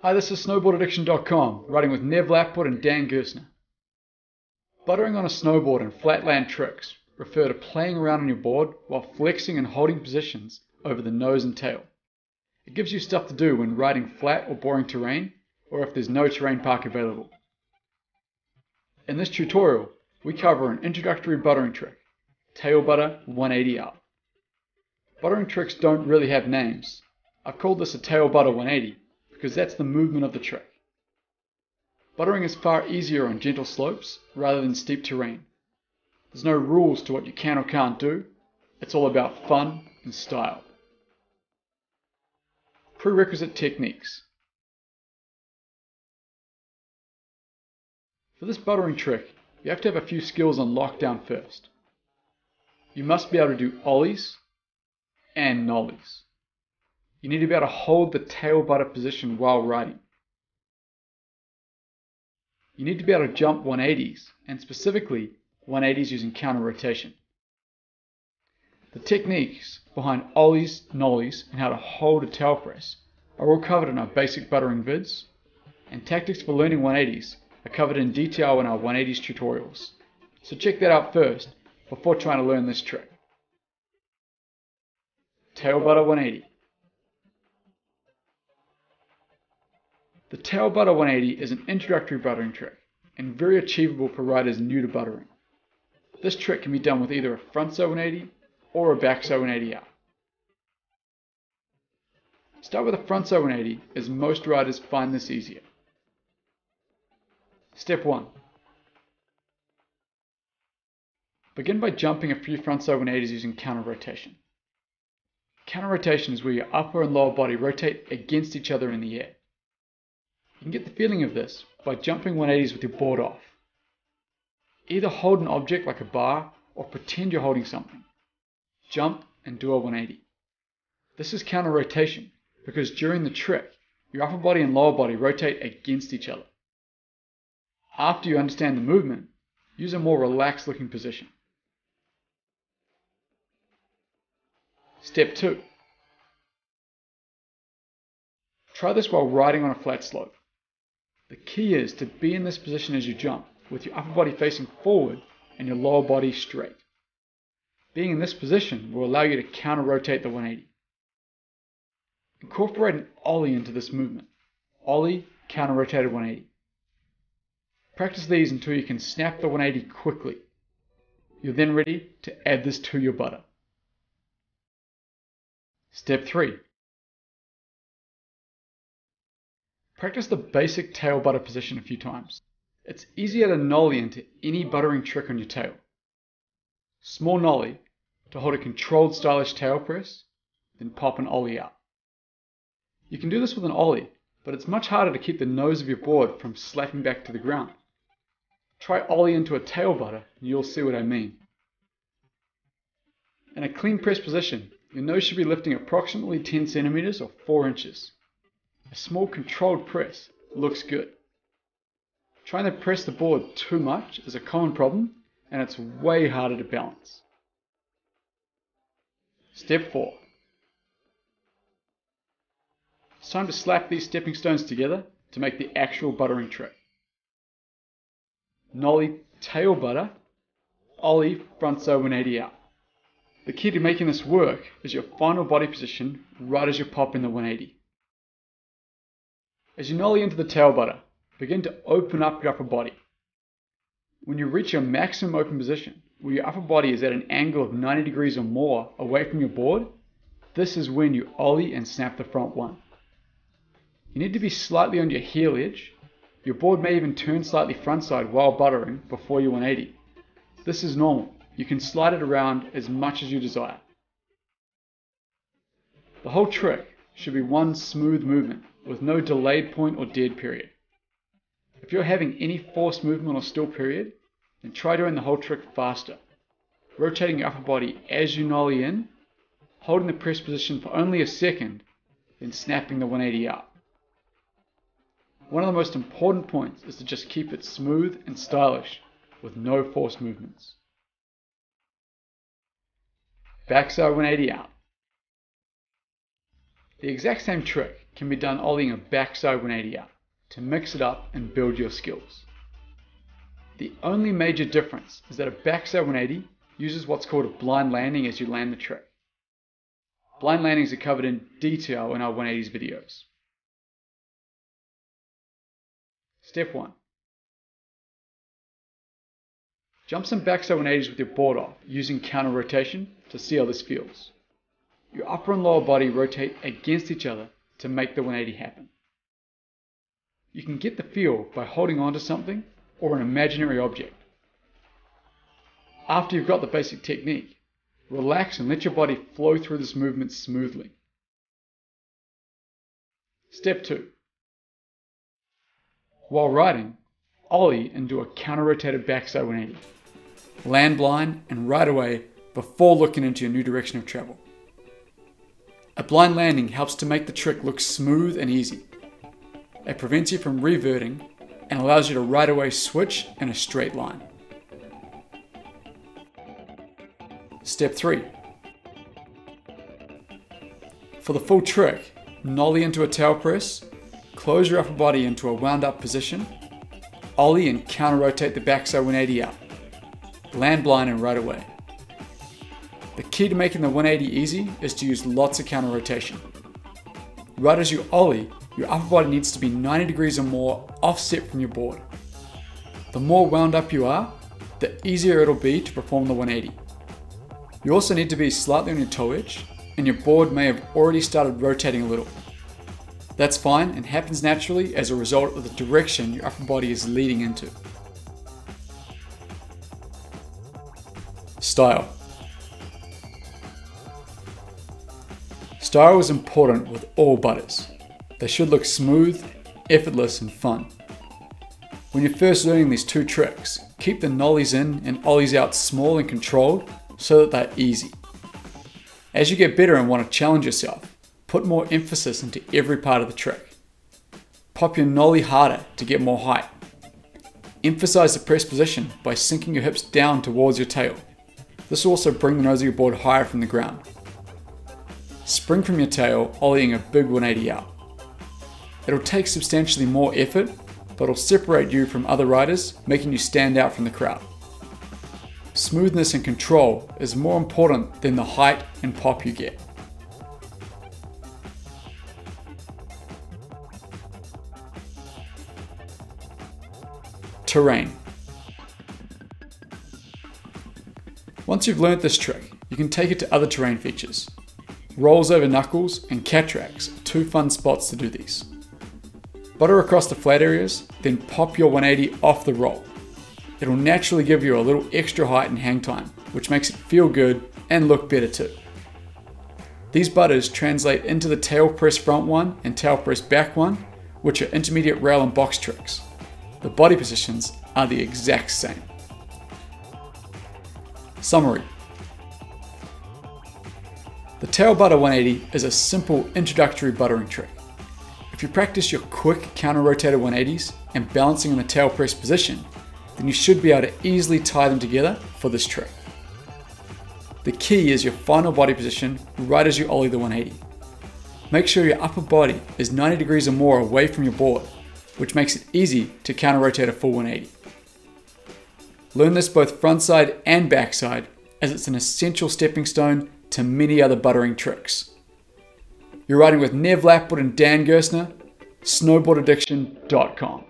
Hi, this is snowboardaddiction.com, writing with Nev Lapwood and Dan Gersner. Buttering on a snowboard and flatland tricks refer to playing around on your board while flexing and holding positions over the nose and tail. It gives you stuff to do when riding flat or boring terrain, or if there's no terrain park available. In this tutorial, we cover an introductory buttering trick, tail butter 180 up. Buttering tricks don't really have names. I've called this a tail butter 180 because that's the movement of the trick. Buttering is far easier on gentle slopes rather than steep terrain. There's no rules to what you can or can't do. It's all about fun and style. Prerequisite techniques. For this buttering trick, you have to have a few skills on lockdown first. You must be able to do ollies and nollies. You need to be able to hold the tail butter position while riding. You need to be able to jump 180s, and specifically 180s using counter rotation. The techniques behind ollies, nollies, and how to hold a tail press are all covered in our basic buttering vids, and tactics for learning 180s are covered in detail in our 180s tutorials. So check that out first before trying to learn this trick. Tail butter 180. The tail butter 180 is an introductory buttering trick and very achievable for riders new to buttering. This trick can be done with either a frontside 180 or a backside 180 out. Start with a frontside 180 as most riders find this easier. Step 1. Begin by jumping a few frontside 180s using counter rotation. Counter rotation is where your upper and lower body rotate against each other in the air. You can get the feeling of this by jumping 180s with your board off. Either hold an object like a bar or pretend you're holding something. Jump and do a 180. This is counter rotation because during the trick, your upper body and lower body rotate against each other. After you understand the movement, use a more relaxed looking position. Step 2. Try this while riding on a flat slope. The key is to be in this position as you jump, with your upper body facing forward and your lower body straight. Being in this position will allow you to counter rotate the 180. Incorporate an ollie into this movement. Ollie, counter rotated 180. Practice these until you can snap the 180 quickly. You're then ready to add this to your butter. Step 3. Practice the basic tail butter position a few times. It's easier to nollie into any buttering trick on your tail. Small nollie to hold a controlled stylish tail press, then pop an ollie out. You can do this with an ollie, but it's much harder to keep the nose of your board from slapping back to the ground. Try ollie into a tail butter and you'll see what I mean. In a clean press position, your nose should be lifting approximately 10 centimeters or 4 inches. A small controlled press looks good. Trying to press the board too much is a common problem and it's way harder to balance. Step 4. It's time to slap these stepping stones together to make the actual buttering trick. Nollie tail butter, ollie frontside 180 out. The key to making this work is your final body position right as you pop in the 180. As you nollie into the tail butter, begin to open up your upper body. When you reach your maximum open position, where your upper body is at an angle of 90 degrees or more away from your board, this is when you ollie and snap the front one. You need to be slightly on your heel edge. Your board may even turn slightly frontside while buttering before your 180. This is normal. You can slide it around as much as you desire. The whole trick should be one smooth movement with no delayed point or dead period. If you're having any forced movement or still period, then try doing the whole trick faster, rotating your upper body as you nollie in, holding the press position for only a second, then snapping the 180 out. One of the most important points is to just keep it smooth and stylish with no forced movements. Backside 180 out. The exact same trick can be done ollieing a backside 180 out to mix it up and build your skills. The only major difference is that a backside 180 uses what's called a blind landing as you land the trick. Blind landings are covered in detail in our 180s videos. Step 1. Jump some backside 180s with your board off using counter rotation to see how this feels. Your upper and lower body rotate against each other to make the 180 happen. You can get the feel by holding onto something or an imaginary object. After you've got the basic technique, relax and let your body flow through this movement smoothly. Step 2. While riding, ollie and do a counter-rotated backside 180. Land blind and ride away before looking into your new direction of travel. A blind landing helps to make the trick look smooth and easy. It prevents you from reverting and allows you to right away switch in a straight line. Step 3. For the full trick, nollie into a tail press, close your upper body into a wound up position, ollie and counter rotate the backside 180 out. Land blind and right away. The key to making the 180 easy is to use lots of counter rotation. Right as you ollie, your upper body needs to be 90 degrees or more offset from your board. The more wound up you are, the easier it'll be to perform the 180. You also need to be slightly on your toe edge, and your board may have already started rotating a little. That's fine and happens naturally as a result of the direction your upper body is leading into. Style. Style is important with all butters. They should look smooth, effortless and fun. When you're first learning these two tricks, keep the nollies in and ollies out small and controlled so that they're easy. As you get better and want to challenge yourself, put more emphasis into every part of the trick. Pop your nollie harder to get more height. Emphasize the press position by sinking your hips down towards your tail. This will also bring the nose of your board higher from the ground. Spring from your tail, ollieing a big 180 out. It'll take substantially more effort, but it'll separate you from other riders, making you stand out from the crowd. Smoothness and control is more important than the height and pop you get. Terrain. Once you've learnt this trick, you can take it to other terrain features. Rolls over knuckles and cat tracks are two fun spots to do these. Butter across the flat areas, then pop your 180 off the roll. It'll naturally give you a little extra height and hang time, which makes it feel good and look better too. These butters translate into the tail press front one and tail press back one, which are intermediate rail and box tricks. The body positions are the exact same. Summary. The tail butter 180 is a simple introductory buttering trick. If you practice your quick counter-rotated 180s and balancing in the tail press position, then you should be able to easily tie them together for this trick. The key is your final body position right as you ollie the 180. Make sure your upper body is 90 degrees or more away from your board, which makes it easy to counter-rotate a full 180. Learn this both frontside and backside, as it's an essential stepping stone to many other buttering tricks. You're riding with Nev Lapwood and Dan Gerstner, snowboardaddiction.com.